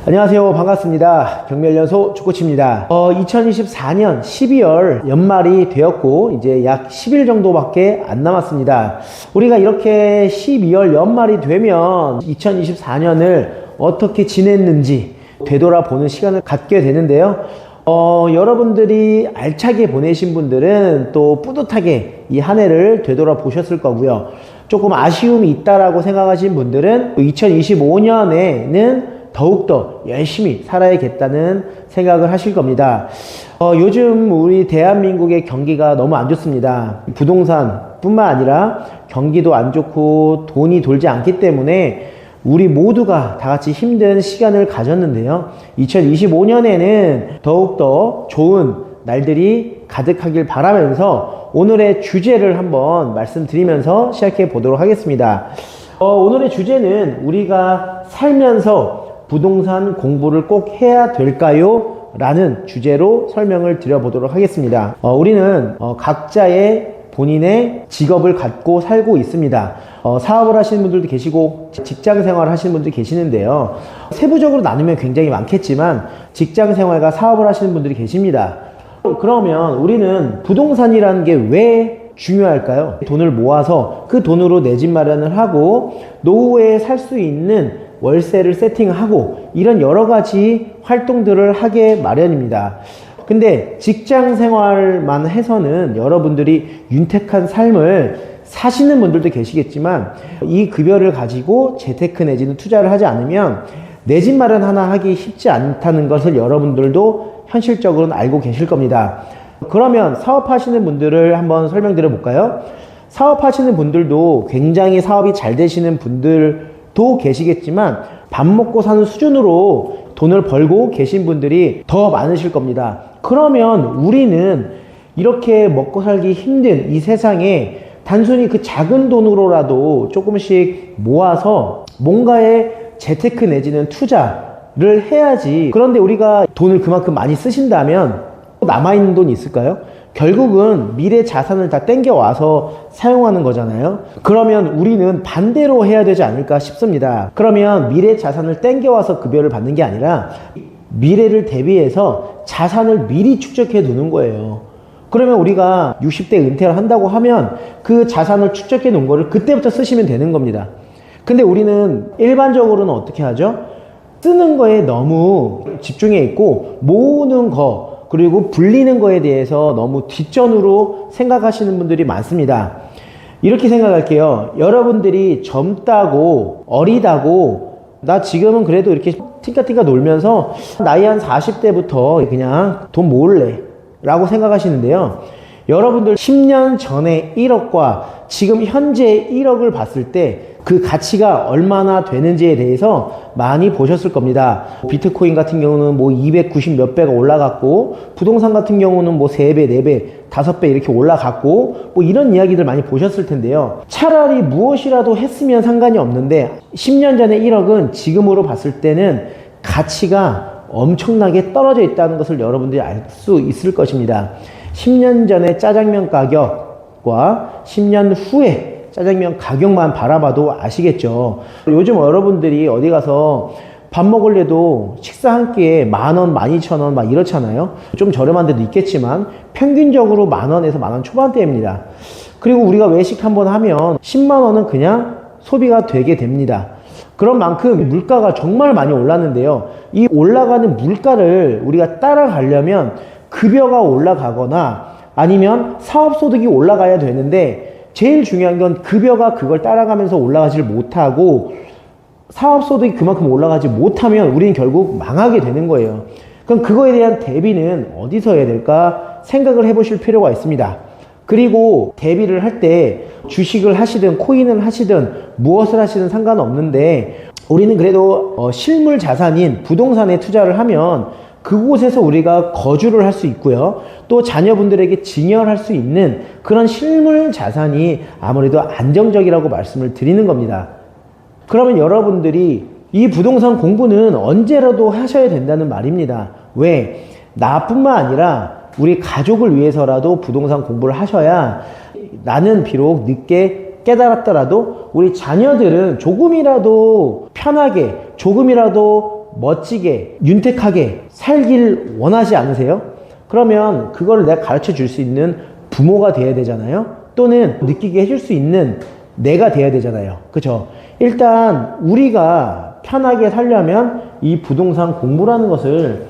안녕하세요. 반갑습니다. 경매연소 축코치입니다. 2024년 12월 연말이 되었고 이제 약 10일 정도밖에 안 남았습니다. 우리가 이렇게 12월 연말이 되면 2024년을 어떻게 지냈는지 되돌아보는 시간을 갖게 되는데요. 여러분들이 알차게 보내신 분들은 또 뿌듯하게 이 한 해를 되돌아보셨을 거고요. 조금 아쉬움이 있다라고 생각하신 분들은 2025년에는 더욱더 열심히 살아야겠다는 생각을 하실 겁니다. 요즘 우리 대한민국의 경기가 너무 안 좋습니다. 부동산 뿐만 아니라 경기도 안 좋고 돈이 돌지 않기 때문에 우리 모두가 다 같이 힘든 시간을 가졌는데요. 2025년에는 더욱더 좋은 날들이 가득하길 바라면서 오늘의 주제를 한번 말씀드리면서 시작해 보도록 하겠습니다. 오늘의 주제는 우리가 살면서 부동산 공부를 꼭 해야 될까요? 라는 주제로 설명을 드려보도록 하겠습니다. 우리는 각자의 본인의 직업을 갖고 살고 있습니다. 사업을 하시는 분들도 계시고 직장 생활을 하시는 분들도 계시는데요. 세부적으로 나누면 굉장히 많겠지만 직장 생활과 사업을 하시는 분들이 계십니다. 그러면 우리는 부동산이라는 게 왜 중요할까요? 돈을 모아서 그 돈으로 내 집 마련을 하고 노후에 살 수 있는 월세를 세팅하고 이런 여러 가지 활동들을 하게 마련입니다. 근데 직장 생활만 해서는 여러분들이 윤택한 삶을 사시는 분들도 계시겠지만 이 급여를 가지고 재테크 내지는 투자를 하지 않으면 내 집 마련 하나 하기 쉽지 않다는 것을 여러분들도 현실적으로는 알고 계실 겁니다. 그러면 사업하시는 분들을 한번 설명드려 볼까요? 사업하시는 분들도 굉장히 사업이 잘 되시는 분들도 계시겠지만 밥 먹고 사는 수준으로 돈을 벌고 계신 분들이 더 많으실 겁니다. 그러면 우리는 이렇게 먹고 살기 힘든 이 세상에 단순히 그 작은 돈으로라도 조금씩 모아서 뭔가의 재테크 내지는 투자를 해야지. 그런데 우리가 돈을 그만큼 많이 쓰신다면 남아있는 돈이 있을까요? 결국은 미래 자산을 다 땡겨와서 사용하는 거잖아요. 그러면 우리는 반대로 해야 되지 않을까 싶습니다. 그러면 미래 자산을 땡겨와서 급여를 받는 게 아니라 미래를 대비해서 자산을 미리 축적해 두는 거예요. 그러면 우리가 60대 은퇴를 한다고 하면 그 자산을 축적해 놓은 거를 그때부터 쓰시면 되는 겁니다. 근데 우리는 일반적으로는 어떻게 하죠? 쓰는 거에 너무 집중해 있고 모으는 거 그리고 불리는 거에 대해서 너무 뒷전으로 생각하시는 분들이 많습니다. 이렇게 생각할게요. 여러분들이 젊다고 어리다고 나 지금은 그래도 이렇게 팅까팅까 놀면서 나이 한 40대부터 그냥 돈 모을래 라고 생각하시는데요. 여러분들 10년 전에 1억과 지금 현재 1억을 봤을 때 그 가치가 얼마나 되는지에 대해서 많이 보셨을 겁니다. 비트코인 같은 경우는 뭐 290 몇 배가 올라갔고 부동산 같은 경우는 뭐 3배, 4배, 5배 이렇게 올라갔고 뭐 이런 이야기들 많이 보셨을 텐데요. 차라리 무엇이라도 했으면 상관이 없는데 10년 전에 1억은 지금으로 봤을 때는 가치가 엄청나게 떨어져 있다는 것을 여러분들이 알 수 있을 것입니다. 10년 전에 짜장면 가격과 10년 후에 짜장면 가격만 바라봐도 아시겠죠. 요즘 여러분들이 어디 가서 밥 먹을래도 식사 한 끼에 10,000원, 12,000원 막 이렇잖아요. 좀 저렴한 데도 있겠지만 평균적으로 10,000원에서 10,000원 초반대입니다. 그리고 우리가 외식 한번 하면 10만 원은 그냥 소비가 되게 됩니다. 그런 만큼 물가가 정말 많이 올랐는데요. 이 올라가는 물가를 우리가 따라가려면 급여가 올라가거나 아니면 사업소득이 올라가야 되는데 제일 중요한 건 급여가 그걸 따라가면서 올라가질 못하고 사업소득이 그만큼 올라가지 못하면 우리는 결국 망하게 되는 거예요. 그럼 그거에 대한 대비는 어디서 해야 될까 생각을 해보실 필요가 있습니다. 그리고 대비를 할 때 주식을 하시든 코인을 하시든 무엇을 하시든 상관없는데 우리는 그래도 실물 자산인 부동산에 투자를 하면 그곳에서 우리가 거주를 할 수 있고요. 또 자녀분들에게 증여할 수 있는 그런 실물 자산이 아무래도 안정적이라고 말씀을 드리는 겁니다. 그러면 여러분들이 이 부동산 공부는 언제라도 하셔야 된다는 말입니다. 왜? 나뿐만 아니라 우리 가족을 위해서라도 부동산 공부를 하셔야 나는 비록 늦게 깨달았더라도 우리 자녀들은 조금이라도 편하게 조금이라도 멋지게 윤택하게 살길 원하지 않으세요? 그러면 그걸 내가 가르쳐 줄 수 있는 부모가 돼야 되잖아요. 또는 느끼게 해줄 수 있는 내가 돼야 되잖아요. 그죠? 일단 우리가 편하게 살려면 이 부동산 공부라는 것을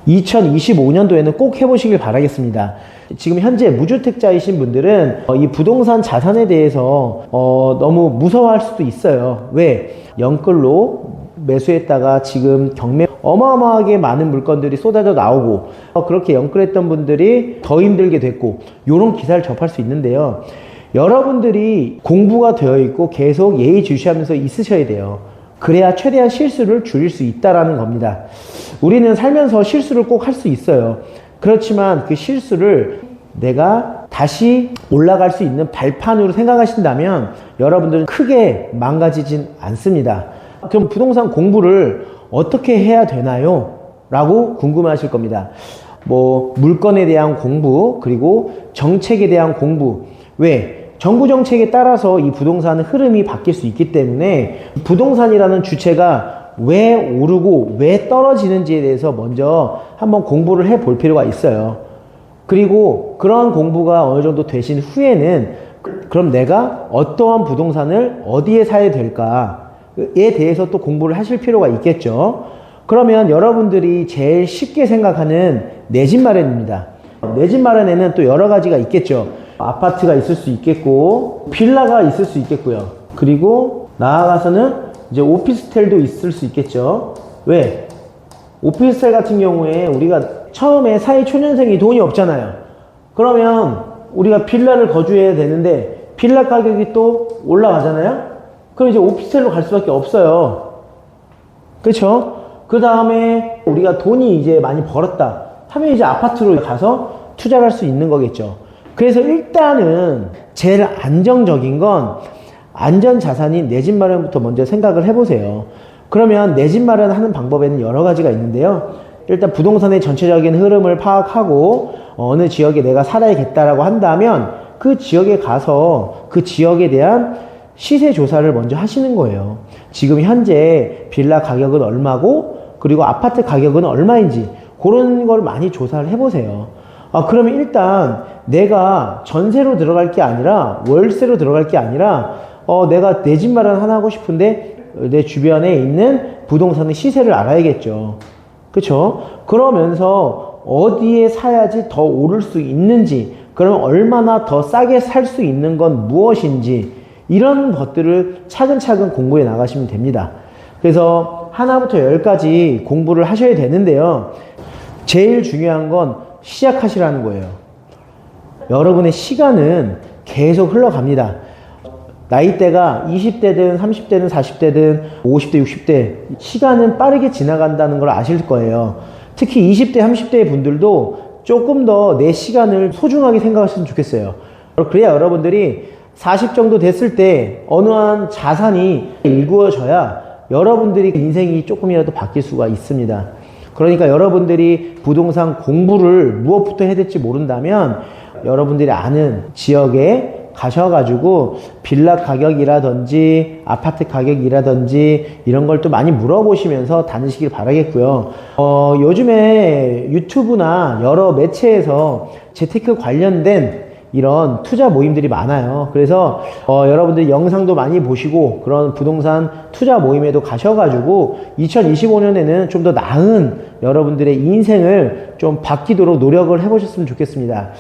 2025년도에는 꼭 해보시길 바라겠습니다. 지금 현재 무주택자이신 분들은 이 부동산 자산에 대해서 너무 무서워할 수도 있어요. 왜? 영끌로 매수했다가 지금 경매 어마어마하게 많은 물건들이 쏟아져 나오고 그렇게 영끌했던 분들이 더 힘들게 됐고 이런 기사를 접할 수 있는데요. 여러분들이 공부가 되어 있고 계속 예의주시하면서 있으셔야 돼요. 그래야 최대한 실수를 줄일 수 있다라는 겁니다. 우리는 살면서 실수를 꼭 할 수 있어요. 그렇지만 그 실수를 내가 다시 올라갈 수 있는 발판으로 생각하신다면 여러분들은 크게 망가지진 않습니다. 그럼 부동산 공부를 어떻게 해야 되나요? 라고 궁금해 하실 겁니다. 물건에 대한 공부, 그리고 정책에 대한 공부. 왜? 정부 정책에 따라서 이 부동산 흐름이 바뀔 수 있기 때문에 부동산이라는 주체가 왜 오르고 왜 떨어지는지에 대해서 먼저 한번 공부를 해 볼 필요가 있어요. 그리고 그러한 공부가 어느 정도 되신 후에는 그럼 내가 어떠한 부동산을 어디에 사야 될까에 대해서 또 공부를 하실 필요가 있겠죠. 그러면 여러분들이 제일 쉽게 생각하는 내 집 마련입니다. 내 집 마련에는 또 여러 가지가 있겠죠. 아파트가 있을 수 있겠고 빌라가 있을 수 있겠고요. 그리고 나아가서는 이제 오피스텔도 있을 수 있겠죠. 왜? 오피스텔 같은 경우에 우리가 처음에 사회초년생이 돈이 없잖아요. 그러면 우리가 빌라를 거주해야 되는데 빌라 가격이 또 올라가잖아요. 그럼 이제 오피스텔로 갈 수밖에 없어요. 그렇죠? 그 다음에 우리가 돈이 이제 많이 벌었다 하면 이제 아파트로 가서 투자를 할 수 있는 거겠죠. 그래서 일단은 제일 안정적인 건 안전자산인 내 집 마련부터 먼저 생각을 해보세요. 그러면 내 집 마련하는 방법에는 여러 가지가 있는데요. 일단 부동산의 전체적인 흐름을 파악하고 어느 지역에 내가 살아야겠다라고 한다면 그 지역에 가서 그 지역에 대한 시세 조사를 먼저 하시는 거예요. 지금 현재 빌라 가격은 얼마고 그리고 아파트 가격은 얼마인지 그런 걸 많이 조사를 해보세요. 그러면 일단 내가 전세로 들어갈 게 아니라 월세로 들어갈 게 아니라 내가 내 집 마련 하나 하고 싶은데 내 주변에 있는 부동산의 시세를 알아야겠죠. 그쵸? 그러면서 어디에 사야지 더 오를 수 있는지, 그러면 얼마나 더 싸게 살 수 있는 건 무엇인지, 이런 것들을 차근차근 공부해 나가시면 됩니다. 그래서 하나부터 10까지 공부를 하셔야 되는데요. 제일 중요한 건 시작하시라는 거예요. 여러분의 시간은 계속 흘러갑니다. 나이대가 20대든 30대든 40대든 50대 60대 시간은 빠르게 지나간다는 걸 아실 거예요. 특히 20대 30대 분들도 조금 더 내 시간을 소중하게 생각하셨으면 좋겠어요. 그래야 여러분들이 40 정도 됐을 때 어느 한 자산이 일구어져야 여러분들이 인생이 조금이라도 바뀔 수가 있습니다. 그러니까 여러분들이 부동산 공부를 무엇부터 해야 될지 모른다면 여러분들이 아는 지역에 가셔가지고 빌라 가격이라든지 아파트 가격이라든지 이런 걸 또 많이 물어보시면서 다니시길 바라겠고요. 요즘에 유튜브나 여러 매체에서 재테크 관련된 이런 투자 모임들이 많아요. 그래서 여러분들 영상도 많이 보시고 그런 부동산 투자 모임에도 가셔가지고 2025년에는 좀 더 나은 여러분들의 인생을 좀 바뀌도록 노력을 해보셨으면 좋겠습니다.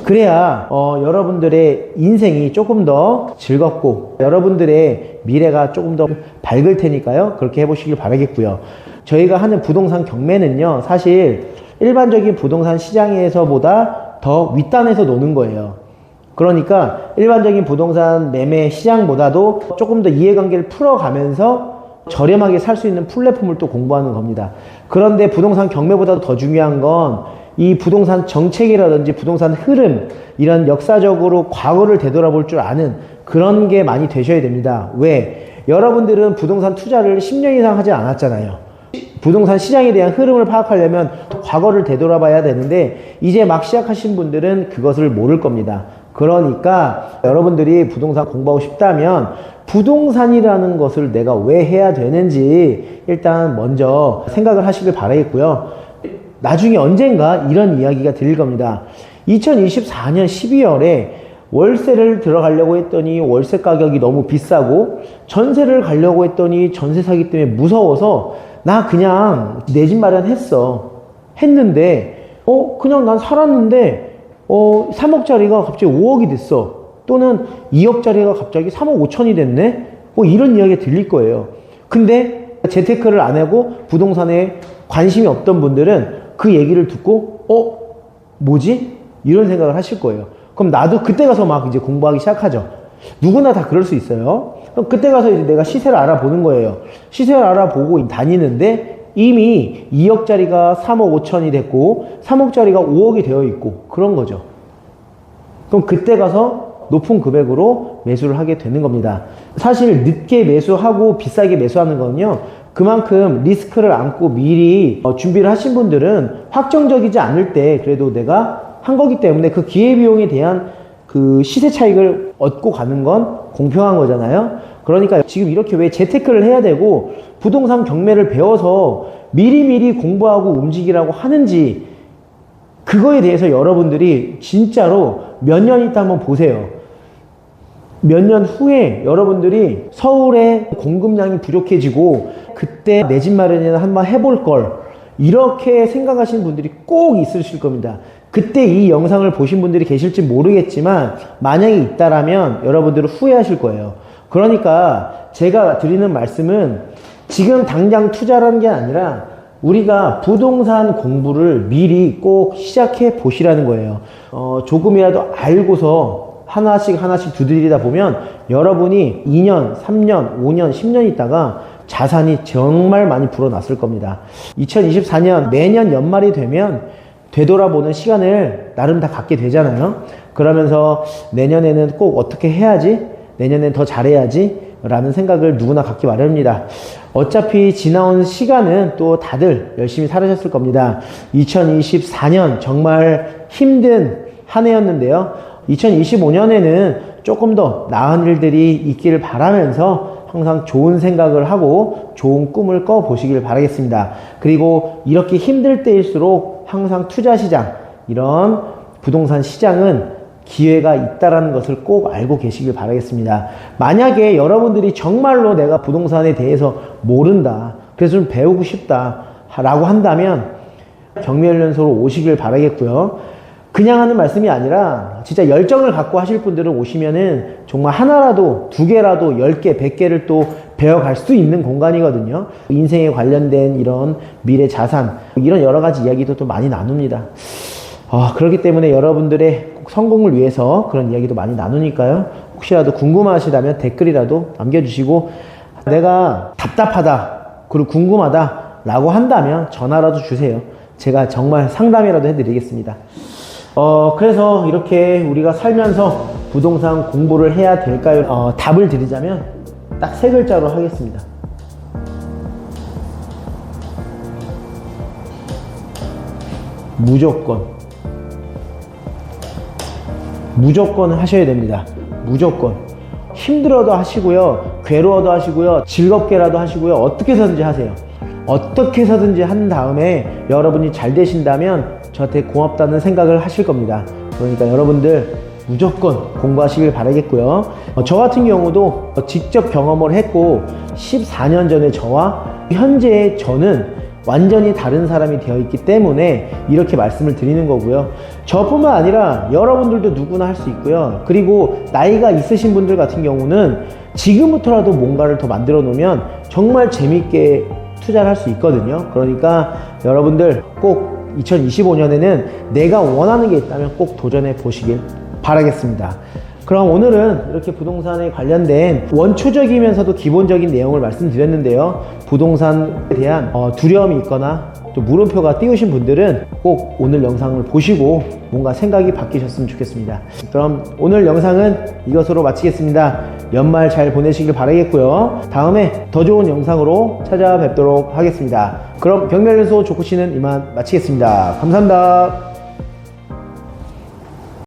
그래야 여러분들의 인생이 조금 더 즐겁고 여러분들의 미래가 조금 더 밝을 테니까요. 그렇게 해보시길 바라겠고요. 저희가 하는 부동산 경매는요, 사실 일반적인 부동산 시장에서보다 더 윗단에서 노는 거예요. 그러니까 일반적인 부동산 매매 시장보다도 조금 더 이해관계를 풀어가면서 저렴하게 살 수 있는 플랫폼을 또 공부하는 겁니다. 그런데 부동산 경매보다도 더 중요한 건 이 부동산 정책이라든지 부동산 흐름, 이런 역사적으로 과거를 되돌아볼 줄 아는 그런 게 많이 되셔야 됩니다. 왜? 여러분들은 부동산 투자를 10년 이상 하지 않았잖아요. 부동산 시장에 대한 흐름을 파악하려면 과거를 되돌아봐야 되는데 이제 막 시작하신 분들은 그것을 모를 겁니다. 그러니까 여러분들이 부동산 공부하고 싶다면 부동산이라는 것을 내가 왜 해야 되는지 일단 먼저 생각을 하시길 바라겠고요. 나중에 언젠가 이런 이야기가 들릴 겁니다. 2024년 12월에 월세를 들어가려고 했더니 월세 가격이 너무 비싸고 전세를 가려고 했더니 전세 사기 때문에 무서워서 나 그냥 내 집 했는데 그냥 난 살았는데 3억짜리가 갑자기 5억이 됐어. 또는 2억짜리가 갑자기 3억 5천이 됐네? 이런 이야기가 들릴 거예요. 근데 재테크를 안 하고 부동산에 관심이 없던 분들은 그 얘기를 듣고 뭐지? 이런 생각을 하실 거예요. 그럼 나도 그때 가서 막 이제 공부하기 시작하죠. 누구나 다 그럴 수 있어요. 그럼 그때 가서 이제 내가 시세를 알아보는 거예요. 시세를 알아보고 다니는데 이미 2억짜리가 3억 5천이 됐고 3억짜리가 5억이 되어 있고 그런 거죠. 그럼 그때 가서 높은 금액으로 매수를 하게 되는 겁니다. 사실 늦게 매수하고 비싸게 매수하는 거는요, 그만큼 리스크를 안고 미리 준비를 하신 분들은 확정적이지 않을 때 그래도 내가 한 거기 때문에 그 기회비용에 대한 그 시세 차익을 얻고 가는 건 공평한 거잖아요. 그러니까 지금 이렇게 왜 재테크를 해야 되고 부동산 경매를 배워서 미리미리 공부하고 움직이라고 하는지, 그거에 대해서 여러분들이 진짜로 몇 년 있다 한번 보세요. 몇 년 후에 여러분들이 서울에 공급량이 부족해지고 그때 내 집 마련이나 한번 해볼 걸, 이렇게 생각하시는 분들이 꼭 있으실 겁니다. 그때 이 영상을 보신 분들이 계실지 모르겠지만 만약에 있다라면 여러분들은 후회하실 거예요. 그러니까 제가 드리는 말씀은 지금 당장 투자라는 게 아니라 우리가 부동산 공부를 미리 꼭 시작해 보시라는 거예요. 조금이라도 알고서 하나씩 두드리다 보면 여러분이 2년, 3년, 5년, 10년 있다가 자산이 정말 많이 불어났을 겁니다. 2024년 매년 연말이 되면 되돌아보는 시간을 나름 다 갖게 되잖아요. 그러면서 내년에는 꼭 어떻게 해야지? 내년엔 더 잘해야지? 라는 생각을 누구나 갖기 마련입니다. 어차피 지나온 시간은 또 다들 열심히 살으셨을 겁니다. 2024년 정말 힘든 한 해였는데요. 2025년에는 조금 더 나은 일들이 있기를 바라면서 항상 좋은 생각을 하고 좋은 꿈을 꿔 보시길 바라겠습니다. 그리고 이렇게 힘들 때일수록 항상 투자 시장, 이런 부동산 시장은 기회가 있다라는 것을 꼭 알고 계시길 바라겠습니다. 만약에 여러분들이 정말로 내가 부동산에 대해서 모른다, 그래서 좀 배우고 싶다 라고 한다면 경매훈련소로 오시길 바라겠고요. 그냥 하는 말씀이 아니라 진짜 열정을 갖고 하실 분들은 오시면은 정말 하나라도, 두 개라도, 10개, 100개를 또 배워갈 수 있는 공간이거든요. 인생에 관련된 이런 미래 자산, 이런 여러 가지 이야기도 또 많이 나눕니다. 그렇기 때문에 여러분들의 성공을 위해서 그런 이야기도 많이 나누니까요. 혹시라도 궁금하시다면 댓글이라도 남겨주시고, 내가 답답하다, 그리고 궁금하다 라고 한다면 전화라도 주세요. 제가 정말 상담이라도 해드리겠습니다. 그래서 이렇게 우리가 살면서 부동산 공부를 해야 될까요? 답을 드리자면 딱 3글자로 하겠습니다. 무조건 하셔야 됩니다. 무조건. 힘들어도 하시고요, 괴로워도 하시고요, 즐겁게라도 하시고요, 어떻게 해서든지 하세요. 어떻게 해서든지 한 다음에 여러분이 잘 되신다면 저한테 고맙다는 생각을 하실 겁니다. 그러니까 여러분들 무조건 공부하시길 바라겠고요. 저 같은 경우도 직접 경험을 했고 14년 전에 저와 현재의 저는 완전히 다른 사람이 되어 있기 때문에 이렇게 말씀을 드리는 거고요. 저뿐만 아니라 여러분들도 누구나 할 수 있고요. 그리고 나이가 있으신 분들 같은 경우는 지금부터라도 뭔가를 더 만들어 놓으면 정말 재밌게 투자를 할 수 있거든요. 그러니까 여러분들 꼭 2025년에는 내가 원하는 게 있다면 꼭 도전해 보시길 바라겠습니다. 그럼 오늘은 이렇게 부동산에 관련된 원초적이면서도 기본적인 내용을 말씀드렸는데요. 부동산에 대한 두려움이 있거나 또 물음표가 띄우신 분들은 꼭 오늘 영상을 보시고 뭔가 생각이 바뀌셨으면 좋겠습니다. 그럼 오늘 영상은 이것으로 마치겠습니다. 연말 잘 보내시길 바라겠고요. 다음에 더 좋은 영상으로 찾아뵙도록 하겠습니다. 그럼 경매훈련소 조코씨는 이만 마치겠습니다. 감사합니다.